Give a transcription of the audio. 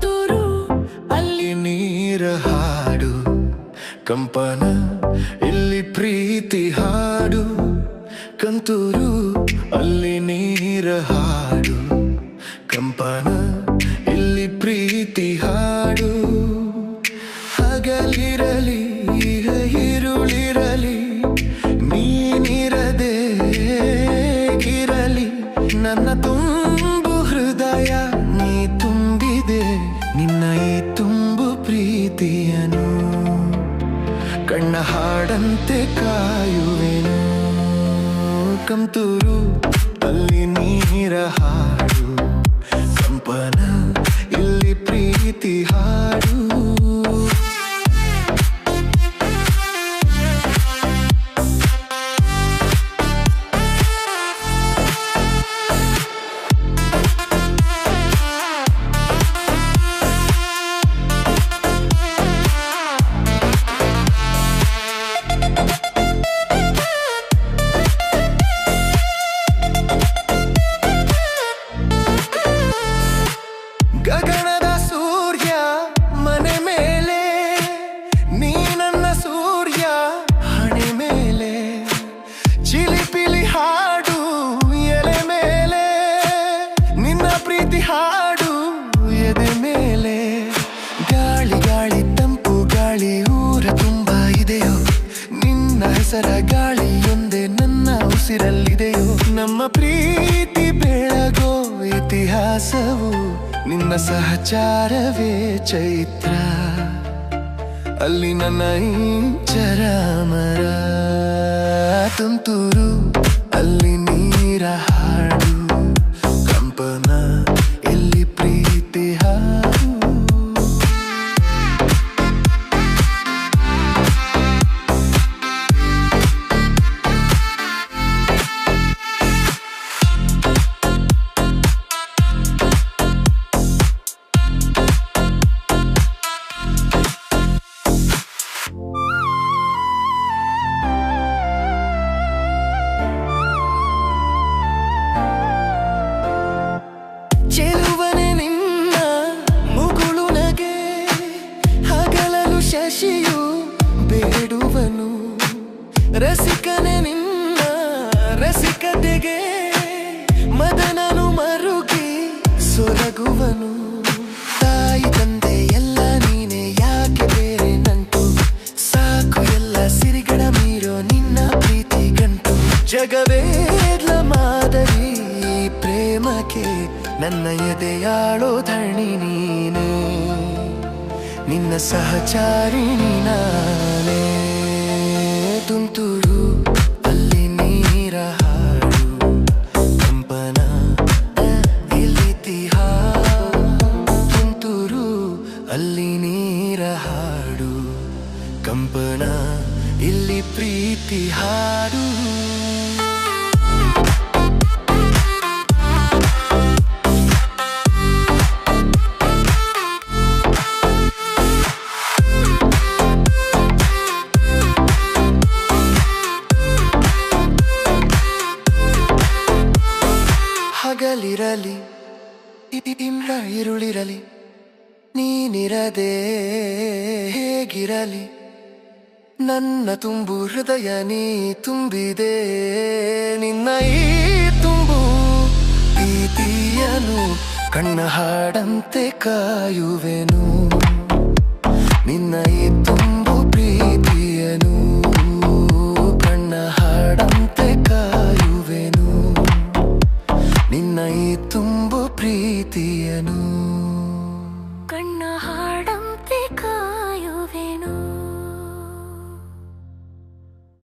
ತುಂತುರು ಅಲ್ಲಿ ನೀರ ಹಾಡು, ಕಂಪನ ಇಲ್ಲಿ ಪ್ರೀತಿ ಹಾಡು. ಕಂತೂರು ಅಲ್ಲಿ ನೀರ ಹಾಡು, ಕಂಪನ ಇಲ್ಲಿ ಪ್ರೀತಿ ಹಾಡು. ಹಗಲಿರಲಿ ഇരുളിರಲಿ ನೀನಿರದೆ ಇರಲಿ, ನನ್ನ ತುಂಬು ಹೃದಯ ನೀ ತುಂಬಿದೆ. ನಿನ್ನ ಈ ತುಂಬು ಪ್ರೀತಿಯನು ಕಣ್ಣ ಹಾಡಂತೆ ಕಾಯುವೆನು. ಕಂತೂರು ಅಲ್ಲಿ ನೀರ ಹಾಡು, ಕಂಪನ ಇಲ್ಲಿ ಪ್ರೀತಿ ಹಾಡು. ಗಗನದ ಸೂರ್ಯ ಮನೆ ಮೇಲೆ, ನೀ ನನ್ನ ಸೂರ್ಯ ಹಣೆ ಮೇಲೆ. ಚಿಲಿಪಿಲಿ ಹಾಡು ಎಲೆ ಮೇಲೆ, ನಿನ್ನ ಪ್ರೀತಿ ಹಾಡು ಎದೆ ಮೇಲೆ. ಗಾಳಿ ಗಾಳಿ ತಂಪು ಗಾಳಿ ಊರ ತುಂಬ ಇದೆಯೋ, ನಿನ್ನ ಹೆಸರ ಗಾಳಿಯೊಂದೇ ನನ್ನ ಉಸಿರಲ್ಲಿದೆಯೋ. ನಮ್ಮ ಪ್ರೀತಿ ಬೆಳಗೋ ಇತಿಹಾಸವು ನಿನ್ನ ಸಹಚಾರವೇ ಚೈತ್ರ, ಅಲ್ಲಿ ನನ್ನ ಇಂಚರ ಮರ. ತುಂತುರು ಅಲ್ಲಿ ನೀರ ಹಾಡು, ಕಂಪನ ಎಲ್ಲಿ ಪ್ರೀತಿ ಹಾಡು. ಚೆಲುವನೆ ನಿನ್ನ ಮುಗುಳು ನಗೆ, ಹಗಲಲು ಶಶಿಯು ಬೇಡುವನು. ರಸಿಕನೆ ನಿನ್ನ ರಸಿಕತೆಗೆ, ಮದನನು ಮರುಗಿ ಸೊರಗುವನು. ತಾಯಿ ತಂದೆ ಎಲ್ಲ ನೀನೆ, ಯಾಕೆ ಬೇರೆ ನಂಟು. ಸಾಕು ಎಲ್ಲ ಸಿರಿಗಳ ಮೀರೋ ನಿನ್ನ ಪ್ರೀತಿ ಗಂಟು. ಜಗವೇದ್ಲ ಮಾದರಿ ಪ್ರೇಮಕ್ಕೆ, ನನ್ನ ಎದೆಯಾಳೋ ಧರಣಿ ನೀನೆ. ನಿನ್ನ ಸಹಚಾರಿ ನಾನೇ. ತುಂತುರು ಅಲ್ಲಿ ನೀರ ಹಾಡು, ಕಂಪನ ಇಲ್ಲಿ ಹಾಡು. ತುಂತುರು ಅಲ್ಲಿ ನೀರ ಹಾಡು, ಕಂಪನ ಇಲ್ಲಿ ಪ್ರೀತಿ ಹಾಡು. ಹಗಲಿರಲಿ ഇരുಳಿರಲಿ ನೀನಿರದೆ ಹೇಗಿರಲಿ, ನನ್ನ ತುಂಬು ಹೃದಯ ನೀ ತುಂಬಿದೆ. ನಿನ್ನ ಈ ತುಂಬು ಪ್ರೀತಿಯನು ಕಣ್ಣ ಹಾಡಂತೆ ಕಾಯುವೆನು. ನಿನ್ನ ಈ ತುಂಬು ಪ್ರೀತಿಯನು ಕಣ್ಣ ಹಾಡಂತೆ ಕಾಯುವೆನು. ನಿನ್ನ ಈ ತುಂಬು ಪ್ರೀತಿಯನು.